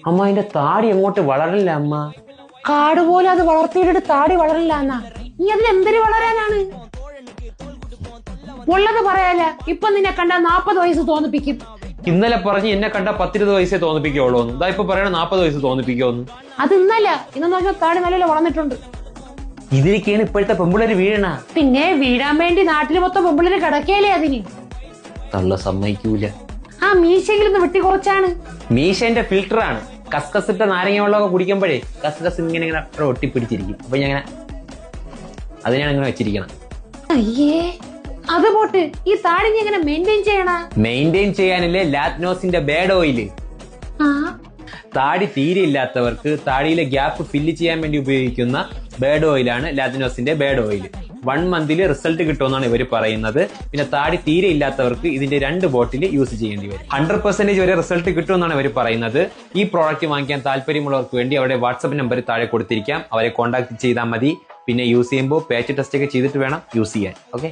അമ്മ അതിന്റെ താടി എങ്ങോട്ട് വളരില്ല അമ്മ. കാട് പോലെ അത് വളർത്തിയിട്ട് താടി വളരില്ല എന്നാ. നീ അതിനെന്തിനു വളരാനാണ്? ഉള്ളത് പറയാല, ഇപ്പൊ നിന്നെ കണ്ട 40 വയസ്സ് തോന്നിപ്പിക്കും. ഇന്നലെ പറഞ്ഞ് എന്നെ കണ്ട 10-20 വയസ്സേ തോന്നിപ്പിക്കുള്ളൂ. ഇതാ ഇപ്പൊ പറയണ 40 വയസ്സ് തോന്നിപ്പിക്കുമെന്ന്. അത് ഇന്നല്ല, ഇന്ന് നോക്കിയാൽ താടി നല്ല വളർന്നിട്ടുണ്ട്. ഇതിലേക്കാണ് ഇപ്പോഴത്തെ പെമ്പിള്ളേര് വീഴണ. പിന്നെ വീഴാൻ വേണ്ടി നാട്ടില് മൊത്തം പെമ്പിള്ളേര് കിടക്കയില്ലേ അതിന്. തള്ള സമ്മതിക്കൂല. ആ മീശെങ്കിലും വെട്ടി കുറച്ചാണ്. മീശന്റെ ഫിൽറ്ററാണ്. കസ്കസിട്ട നാരങ്ങ വെള്ളമൊക്കെ കുടിക്കുമ്പോഴേ കസ്കസ് ഇങ്ങനെ ഒട്ടിപ്പിടിച്ചിരിക്കും. അപ്പൊ ഞാൻ ഇങ്ങനെ അതിനാണ് ഇങ്ങനെ വെച്ചിരിക്കണം. അയ്യേ, അത് പോട്ട്, ഈ താടി നീ എങ്ങനെ മെയിൻറ്റെയിൻ ചെയ്യണ? മെയിൻറ്റെയിൻ ചെയ്യാനല്ലേ ലാറ്റ്നോസിന്റെ ബേഡ് ഓയില്. താടി തീരെ ഇല്ലാത്തവർക്ക് താടിയിലെ ഗ്യാപ്പ് ഫില്ല് ചെയ്യാൻ വേണ്ടി ഉപയോഗിക്കുന്ന ബേഡ് ഓയിലാണ് ലാറ്റിനോസിന്റെ ബേഡ് ഓയിൽ. 1 മന്തിൽ റിസൾട്ട് കിട്ടുമെന്നാണ് ഇവർ പറയുന്നത്. പിന്നെ താടി തീരെ ഇല്ലാത്തവർക്ക് ഇതിന്റെ 2 ബോട്ടിൽ യൂസ് ചെയ്യേണ്ടി വരും. 100% വരെ റിസൾട്ട് കിട്ടുമെന്നാണ് ഇവർ പറയുന്നത്. ഈ പ്രോഡക്റ്റ് വാങ്ങിക്കാൻ താല്പര്യമുള്ളവർക്ക് വേണ്ടി അവരുടെ വാട്സ്ആപ്പ് നമ്പർ താഴെ കൊടുത്തിരിക്കാം. അവരെ കോൺടാക്ട് ചെയ്താൽ മതി. പിന്നെ യൂസ് ചെയ്യുമ്പോൾ പാച്ച് ടെസ്റ്റ് ഒക്കെ ചെയ്തിട്ട് വേണം യൂസ് ചെയ്യാൻ. ഓക്കെ.